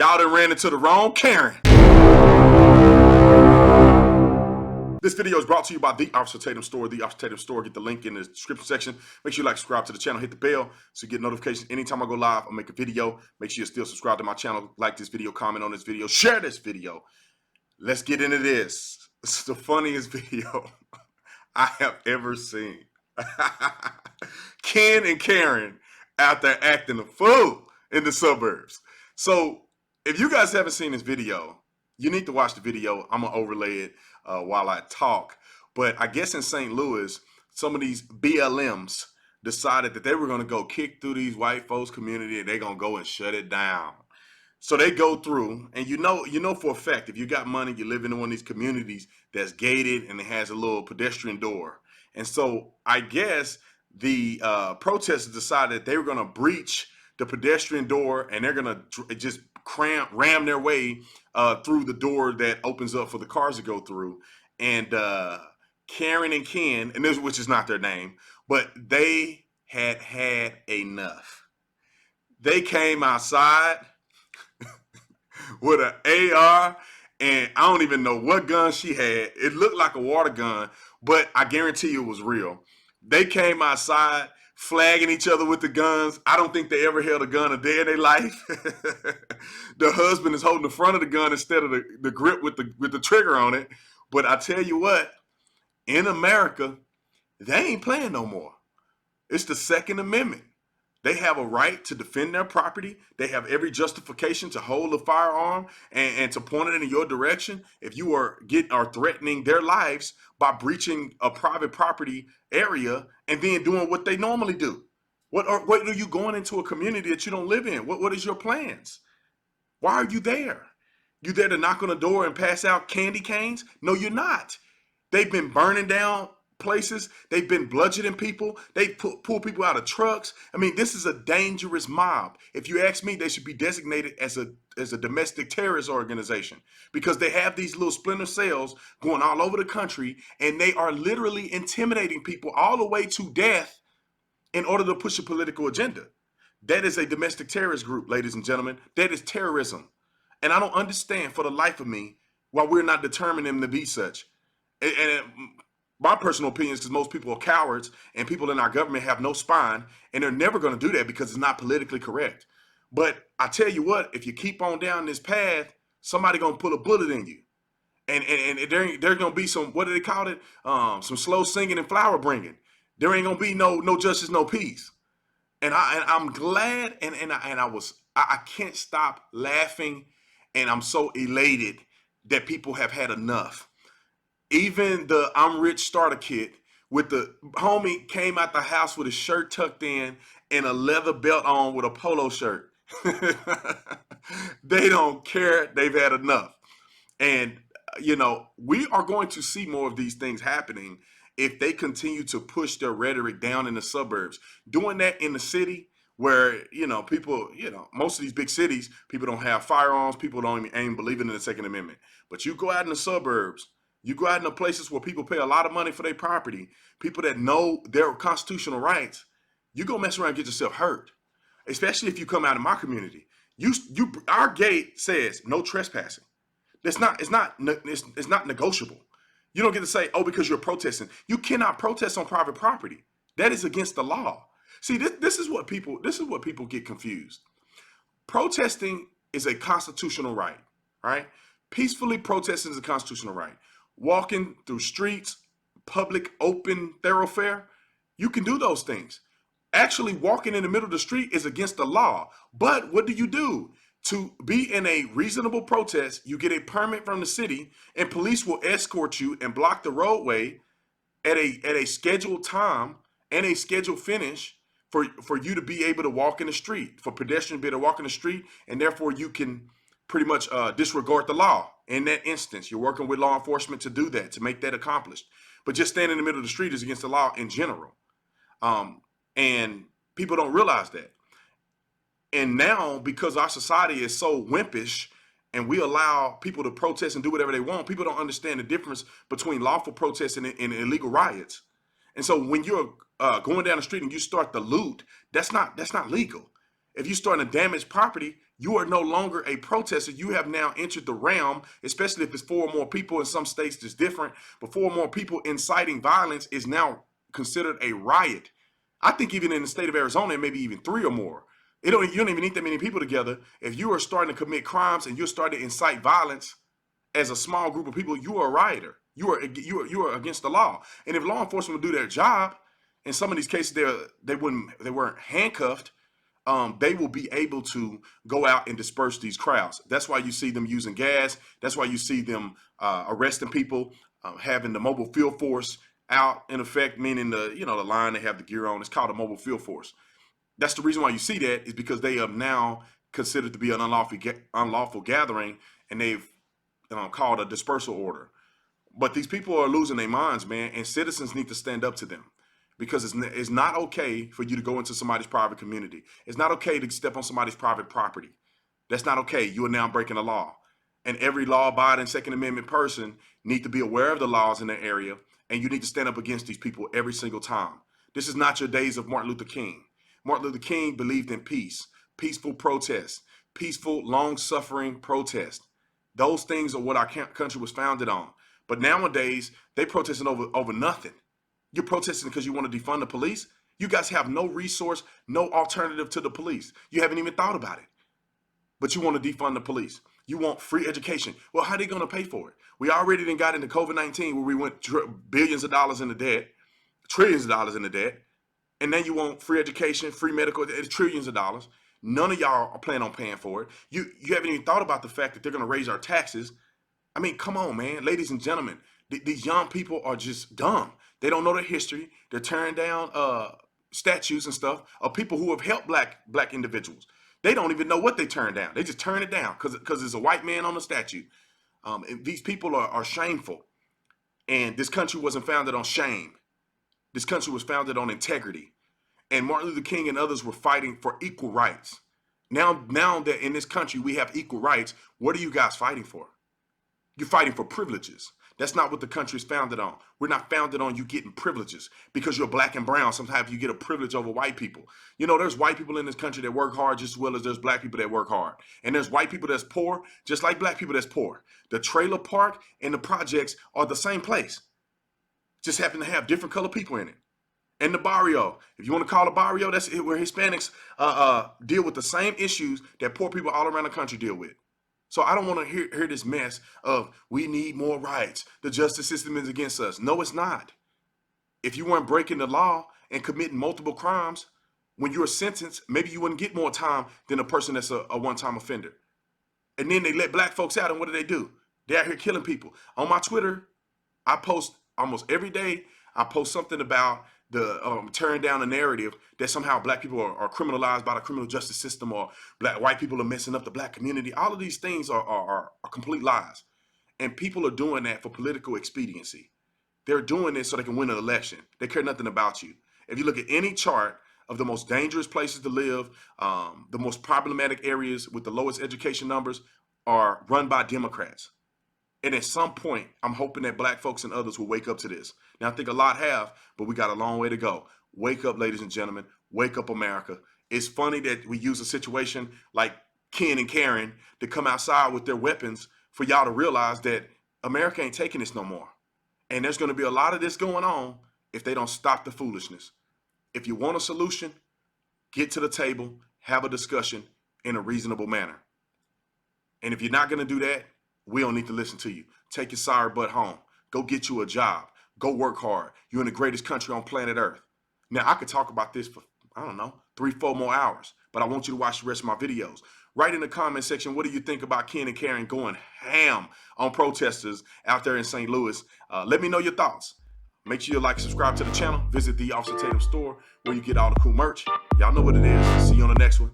Y'all done ran into the wrong Karen. This video is brought to you by the Officer Tatum store. The Officer Tatum store. Get the link in the description section. Make sure you like, subscribe to the channel, hit the bell so you get notifications anytime I go live or make a video. Make sure you still subscribe to my channel, like this video, comment on this video, share this video. Let's get into this. It's the funniest video I have ever seen. Ken and Karen out there acting a fool in the suburbs. So if you guys haven't seen this video, you need to watch the video. I'm going to overlay it while I talk. But I guess in St. Louis, some of these BLMs decided that they were going to go kick through these white folks' community and they're going to go and shut it down. So they go through, and you know for a fact, if you got money, you live in one of these communities that's gated and it has a little pedestrian door. And so I guess the protesters decided they were going to breach the pedestrian door and they're going to just ram their way through the door that opens up for the cars to go through. And Karen and Ken, and this, which is not their name, but they had enough. They came outside with an AR, and I don't even know what gun she had. It looked like a water gun, but I guarantee you it was real. They came outside flagging each other with the guns. I don't think they ever held a gun a day in their life. The husband is holding the front of the gun instead of the grip with the trigger on it. But I tell you what, in America, they ain't playing no more. It's the Second Amendment. They have a right to defend their property. They have every justification to hold a firearm and to point it in your direction if you are threatening their lives by breaching a private property area and then doing what they normally do. What are you going into a community that you don't live in? What is your plans? Why are you there? You there to knock on the door and pass out candy canes? No, you're not. They've been burning down places. They've been bludgeoning people. They pull people out of trucks. I mean, this is a dangerous mob. If you ask me, they should be designated as a domestic terrorist organization because they have these little splinter cells going all over the country, and they are literally intimidating people all the way to death in order to push a political agenda. That is a domestic terrorist group, ladies and gentlemen. That is terrorism. And I don't understand for the life of me why we're not determining them to be such. And my personal opinion is because most people are cowards and people in our government have no spine, and they're never going to do that because it's not politically correct. But I tell you what, if you keep on down this path, somebody going to put a bullet in you. And there's going to be some, what do they call it? Some slow singing and flower bringing. There ain't going to be no justice, no peace. And I'm glad, and I can't stop laughing, and I'm so elated that people have had enough. Even the I'm Rich starter kit with the homie came out the house with his shirt tucked in and a leather belt on with a polo shirt. They don't care. They've had enough. And, we are going to see more of these things happening if they continue to push their rhetoric down in the suburbs. Doing that in the city where, people, most of these big cities, people don't have firearms. People don't even believe in the Second Amendment. But you go out in the suburbs, you go out into places where people pay a lot of money for their property, people that know their constitutional rights, you go mess around and get yourself hurt. Especially if you come out of my community. Our gate says no trespassing. It's not negotiable. You don't get to say, oh, because you're protesting. You cannot protest on private property. That is against the law. See, this is what people get confused. Protesting is a constitutional right, right? Peacefully protesting is a constitutional right. Walking through streets, public, open thoroughfare, you can do those things. Actually, walking in the middle of the street is against the law. But what do? To be in a reasonable protest, you get a permit from the city, and police will escort you and block the roadway at a scheduled time and a scheduled finish for you to be able to walk in the street, for pedestrians to be able to walk in the street, and therefore you can pretty much disregard the law. In that instance, you're working with law enforcement to do that, to make that accomplished. But just standing in the middle of the street is against the law in general. And people don't realize that. And now, because our society is so wimpish and we allow people to protest and do whatever they want, people don't understand the difference between lawful protests and illegal riots. And so when you're going down the street and you start to loot, that's not legal. If you're starting to damage property, you are no longer a protester. You have now entered the realm, especially if it's 4 or more people. In some states, it's different. But 4 or more people inciting violence is now considered a riot. I think even in the state of Arizona, maybe even 3 or more. You don't even need that many people together. If you are starting to commit crimes and you're starting to incite violence as a small group of people, you are a rioter. You are against the law. And if law enforcement will do their job, in some of these cases they weren't handcuffed, they will be able to go out and disperse these crowds. That's why you see them using gas. That's why you see them arresting people, having the mobile field force out in effect, meaning the line they have the gear on. It's called a mobile field force. That's the reason why you see that is because they are now considered to be an unlawful gathering, and they've called a dispersal order. But these people are losing their minds, man, and citizens need to stand up to them because it's not okay for you to go into somebody's private community. It's not okay to step on somebody's private property. That's not okay. You are now breaking the law. And every law-abiding Second Amendment person need to be aware of the laws in their area, and you need to stand up against these people every single time. This is not your days of Martin Luther King. Martin Luther King believed in peace, peaceful protest, peaceful, long-suffering protest. Those things are what our country was founded on. But nowadays, they protesting over nothing. You're protesting because you want to defund the police. You guys have no resource, no alternative to the police. You haven't even thought about it. But you want to defund the police. You want free education. Well, how are they going to pay for it? We already then got into COVID-19 where we went billions of dollars into debt, trillions of dollars into debt. And then you want free education, free medical, trillions of dollars. None of y'all are planning on paying for it. You haven't even thought about the fact that they're going to raise our taxes. I mean, come on, man. Ladies and gentlemen, these young people are just dumb. They don't know their history. They're tearing down statues and stuff of people who have helped black individuals. They don't even know what they turned down. They just turn it down because there's a white man on the statue. These people are shameful. And this country wasn't founded on shame. This country was founded on integrity. And Martin Luther King and others were fighting for equal rights. Now that in this country we have equal rights, what are you guys fighting for? You're fighting for privileges. That's not what the country is founded on. We're not founded on you getting privileges because you're black and brown. Sometimes you get a privilege over white people. You know, there's white people in this country that work hard just as well as there's black people that work hard. And there's white people that's poor, just like black people that's poor. The trailer park and the projects are the same place. Just happen to have different color people in it. And the barrio, if you want to call it barrio, that's where Hispanics deal with the same issues that poor people all around the country deal with. So I don't want to hear this mess of we need more rights. The justice system is against us. No, it's not. If you weren't breaking the law and committing multiple crimes, when you're sentenced, maybe you wouldn't get more time than a person that's a one-time offender. And then they let black folks out, and what do? They're out here killing people. On my Twitter, I post almost every day. I post something about the tearing down the narrative that somehow black people are criminalized by the criminal justice system, or white people are messing up the black community. All of these things are complete lies. And people are doing that for political expediency. They're doing this so they can win an election. They care nothing about you. If you look at any chart of the most dangerous places to live, the most problematic areas with the lowest education numbers are run by Democrats. And at some point, I'm hoping that black folks and others will wake up to this. Now, I think a lot have, but we got a long way to go. Wake up, ladies and gentlemen. Wake up, America. It's funny that we use a situation like Ken and Karen to come outside with their weapons for y'all to realize that America ain't taking this no more. And there's going to be a lot of this going on if they don't stop the foolishness. If you want a solution, get to the table, have a discussion in a reasonable manner. And if you're not going to do that, we don't need to listen to you. Take your sorry butt home. Go get you a job. Go work hard. You're in the greatest country on planet Earth. Now, I could talk about this for, 3-4 more hours, but I want you to watch the rest of my videos. Write in the comment section, what do you think about Ken and Karen going ham on protesters out there in St. Louis? Let me know your thoughts. Make sure you like and subscribe to the channel. Visit the Officer Tatum store where you get all the cool merch. Y'all know what it is. See you on the next one.